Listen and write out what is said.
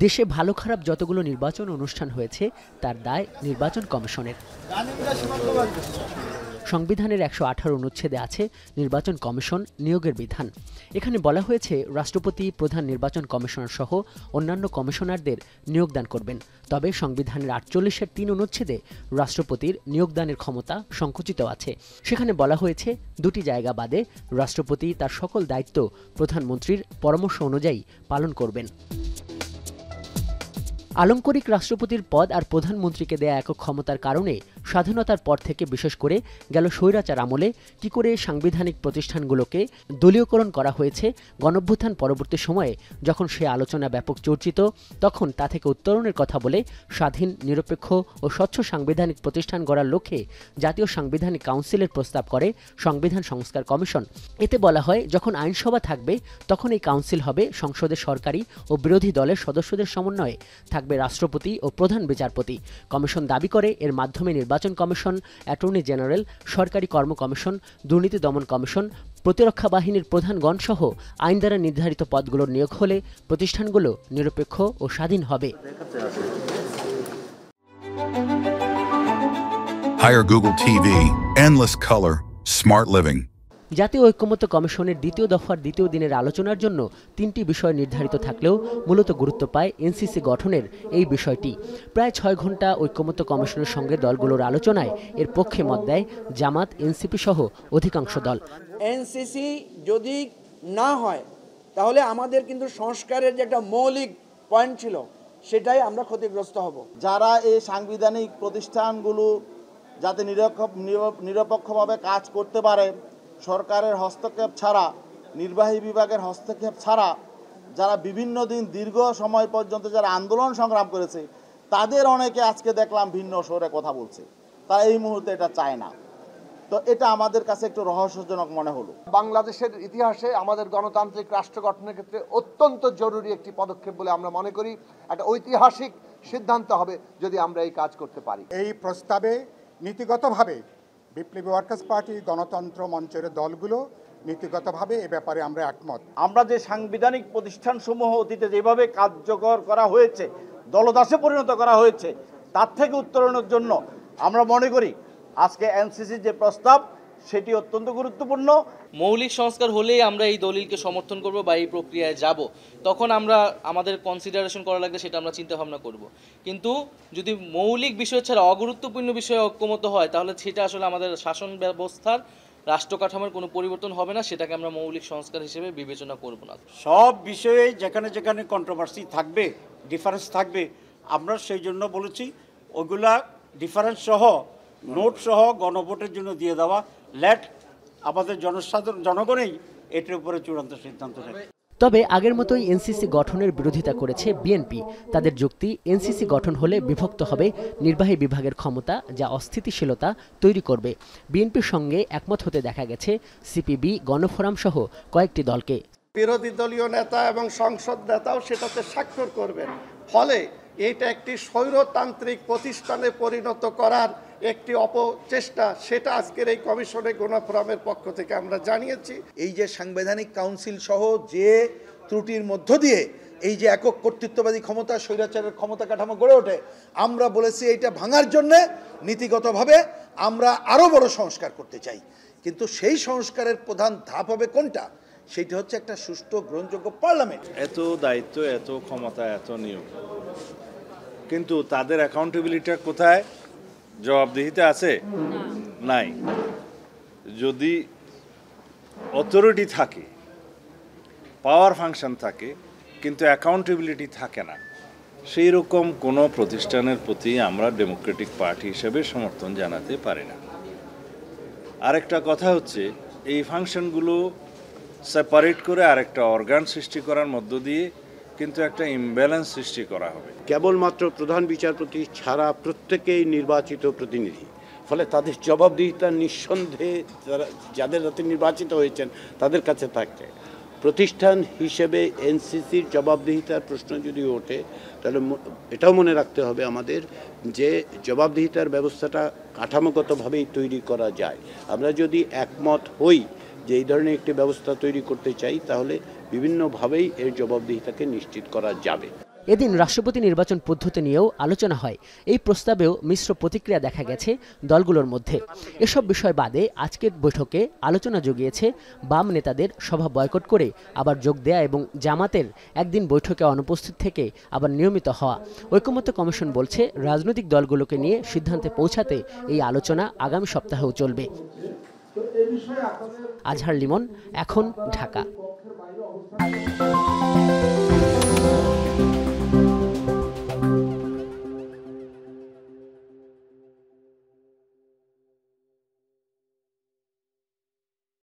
দেশে ভালো খারাপ যতগুলো নির্বাচন অনুষ্ঠান হয়েছে তার দায় নির্বাচন কমিশনের। সংবিধানের ১১৮ অনুচ্ছেদে আছে নির্বাচন কমিশন নিয়োগের বিধান। এখানে বলা হয়েছে রাষ্ট্রপতি প্রধান নির্বাচন কমিশনার সহ অন্যান্য কমিশনারদের নিয়োগদান করবেন। তবে সংবিধানের ৪৮-এর ৩ অনুচ্ছেদে রাষ্ট্রপতির নিয়োগদানের ক্ষমতা সংকুচিত আছে। সেখানে বলা হয়েছে দুটি জায়গা বাদে রাষ্ট্রপতি তার সকল দায়িত্ব প্রধানমন্ত্রীর পরামর্শ অনুযায়ী পালন করবেন। আলংকরিক রাষ্ট্রপতির পদ আর প্রধানমন্ত্রীকে দেয়া একক ক্ষমতার কারণে স্বাধীনতার পর থেকে বিশেষ করে গেল স্বৈরাচার আমলে কি করে সাংবিধানিক প্রতিষ্ঠানগুলোকে দলীয়করণ করা হয়েছে, গণঅভ্যুত্থান পরবর্তী সময়ে যখন সে আলোচনা ব্যাপক চর্চিত, তখন তা থেকে উত্তরণের কথা বলে স্বাধীন, নিরপেক্ষ ও স্বচ্ছ সাংবিধানিক প্রতিষ্ঠান গড়ার লক্ষ্যে জাতীয় সাংবিধানিক কাউন্সিলের প্রস্তাব করে সংবিধান সংস্কার কমিশন। এতে বলা হয়, যখন আইনসভা থাকবে তখন এই কাউন্সিল হবে সংসদের সরকারি ও বিরোধী দলের সদস্যদের সমন্বয়ে, থাকবে রাষ্ট্রপতি ও প্রধান বিচারপতি। কমিশন দাবি করে এর মাধ্যমে নির্বাচন কমিশন, অ্যাটর্নি জেনারেল, সরকারি কর্ম কমিশন, দুর্নীতি দমন কমিশন, প্রতিরক্ষা বাহিনীর প্রধানগণ সহ আইন দ্বারা নির্ধারিত পদগুলোর নিয়োগ হলে প্রতিষ্ঠানগুলো নিরপেক্ষ ও স্বাধীন হবে। Hire Google TV, endless color, smart living. জাতীয় ঐকমত্য কমিশনের দ্বিতীয় দফার দ্বিতীয় দিনের আলোচনার জন্য ৩টি বিষয় নির্ধারিত থাকলেও মূলত গুরুত্ব পায় এনসিসি গঠনের এই বিষয়টি। প্রায় ৬ ঘন্টা ঐকমত্য কমিশনের সঙ্গে দলগুলোর আলোচনায় এর পক্ষে মত দেয় জামাত, এনসিপি সহ অধিকাংশ দল। এনসিসি যদি না হয় তাহলে আমাদের কিন্তু সংস্কারের যে একটা মৌলিক পয়েন্ট ছিল সেটাই আমরা ক্ষতিগ্রস্ত হব। যারা এই সাংবিধানিক প্রতিষ্ঠানগুলো যাতে নিরপেক্ষভাবে কাজ করতে পারে, সরকারের হস্তক্ষেপ ছাড়া, নির্বাহী বিভাগের হস্তক্ষেপ ছাড়া, যারা বিভিন্ন দিন দীর্ঘ সময় পর্যন্ত যারা আন্দোলন সংগ্রাম করেছে, তাদের অনেকে আজকে দেখলাম ভিন্ন স্বরে কথা বলছে। তারা এই মুহূর্তে এটা চায় না। তো এটা আমাদের কাছে একটু রহস্যজনক মনে হলো। বাংলাদেশের ইতিহাসে আমাদের গণতান্ত্রিক রাষ্ট্র গঠনের ক্ষেত্রে অত্যন্ত জরুরি একটি পদক্ষেপ বলে আমরা মনে করি। একটা ঐতিহাসিক সিদ্ধান্ত হবে যদি আমরা এই কাজ করতে পারি। এই প্রস্তাবে নীতিগতভাবে বিপ্লবী ওয়ার্কার্স পার্টি, গণতন্ত্র মঞ্চের দলগুলো নীতিগতভাবে এ ব্যাপারে আমরা একমত। আমরা যে সাংবিধানিক প্রতিষ্ঠানসমূহ অতীতে যেভাবে কার্যকর করা হয়েছে, দলদাসে পরিণত করা হয়েছে, তার থেকে উত্তরণের জন্য আমরা মনে করি আজকে এনসিসির যে প্রস্তাব সেটি অত্যন্ত গুরুত্বপূর্ণ। মৌলিক সংস্কার হলেই আমরা এই দলিলকে সমর্থন করব বা এই প্রক্রিয়ায় যাব, তখন আমরা আমাদের কনসিডারেশন করা লাগবে সেটা আমরা চিন্তা ভাবনা করব। কিন্তু যদি মৌলিক বিষয় ছাড়া অগুরুত্বপূর্ণ বিষয়ে ঐক্যমত হয় তাহলে সেটা আসলে আমাদের শাসন ব্যবস্থার, রাষ্ট্র কাঠামোর কোনো পরিবর্তন হবে না, সেটাকে আমরা মৌলিক সংস্কার হিসেবে বিবেচনা করব না। সব বিষয়ে যেখানে যেখানে কন্ট্রোভার্সি থাকবে, ডিফারেন্স থাকবে, আমরা সেই জন্য বলেছি ওইগুলা ডিফারেন্স সহ, নোট সহ গণভোটের জন্য দিয়ে দেওয়া। লেট আমাদের জনগণই এটার উপরে চূড়ান্ত সিদ্ধান্ত নেবে। তবে আগের মতোই এনসিসি গঠনের বিরোধিতা করেছে বিএনপি। তাদের যুক্তি, এনসিসি গঠন হলে বিভক্ত হবে নির্বাহী বিভাগের ক্ষমতা, যা অস্থিতিশীলতা তৈরি করবে। বিএনপির সঙ্গে একমত হতে দেখা গেছে সিপিবি, গণফোরাম সহ কয়েকটি দলকে। বিরোধী দলীয় নেতা এবং সংসদ নেতাও সেটাতে স্বাক্ষর করবেন। ফলে এটা একটি স্বৈরতান্ত্রিক প্রতিষ্ঠানে পরিণত করার একটি অপচেষ্টা, সেটা আজকের এই কমিশনের গণফোরামের পক্ষ থেকে আমরা জানিয়েছি। এই যে সাংবিধানিক কাউন্সিল সহ যে ত্রুটির মধ্য দিয়ে এই যে একক কর্তৃত্ববাদী ক্ষমতা, স্বৈরাচারের ক্ষমতা কাঠামো গড়ে ওঠে, আমরা বলেছি এইটা ভাঙার জন্যে নীতিগতভাবে আমরা আরও বড় সংস্কার করতে চাই। কিন্তু সেই সংস্কারের প্রধান ধাপ হবে কোনটা? সেটা হচ্ছে একটা সুষ্ঠু গ্রহণযোগ্য পার্লামেন্ট। এত দায়িত্ব, এত ক্ষমতা, এত নিয়ম, কিন্তু তাদের অ্যাকাউন্টেবিলিটি কোথায়? জবাবদিহিতে আছে? নাই। যদি অথরিটি থাকে, পাওয়ার ফাংশন থাকে, কিন্তু অ্যাকাউন্টেবিলিটি থাকে না, সেই রকম কোনো প্রতিষ্ঠানের প্রতি আমরা ডেমোক্রেটিক পার্টি হিসেবে সমর্থন জানাতে পারি না। আরেকটা কথা হচ্ছে, এই ফাংশনগুলো সেপারেট করে আরেকটা অর্গান সৃষ্টি করার মধ্য দিয়ে কিন্তু একটা ইমব্যালেন্স সৃষ্টি করা হবে। কেবলমাত্র প্রধান বিচারপতি ছাড়া প্রত্যেকেই নির্বাচিত প্রতিনিধি, ফলে তাদের জবাবদিহিতা নিঃসন্দেহে যাদের হাতে নির্বাচিত হয়েছেন তাদের কাছে থাকে। প্রতিষ্ঠান হিসেবে এনসিসির জবাবদিহিতার প্রশ্ন যদি ওঠে তাহলে এটাও মনে রাখতে হবে আমাদের যে জবাবদিহিতার ব্যবস্থাটা কাঠামোগতভাবেই তৈরি করা যায়। আমরা যদি একমত হই যে এই ধরনের একটি ব্যবস্থা তৈরি করতে চাই, তাহলে বিভিন্নভাবেই এর জবাবদিহিতাকে নিশ্চিত করা যাবে। এদিন রাষ্ট্রপতি নির্বাচন পদ্ধতি নিয়েও আলোচনা হয়। এই প্রস্তাবেও মিশ্র প্রতিক্রিয়া দেখা গেছে দলগুলোর মধ্যে। এসব বিষয় বাদে আজকের বৈঠকে আলোচনা জুগিয়েছে বাম নেতাদের সভা বয়কট করে আবার যোগ দেয়া এবং জামাতের একদিন বৈঠকে অনুপস্থিত থেকে আবার নিয়মিত হওয়া। ঐকমত্য কমিশন বলছে রাজনৈতিক দলগুলোকে নিয়ে সিদ্ধান্তে পৌঁছাতে এই আলোচনা আগামী সপ্তাহেও চলবে। আজহার লিমন, এখন, ঢাকা।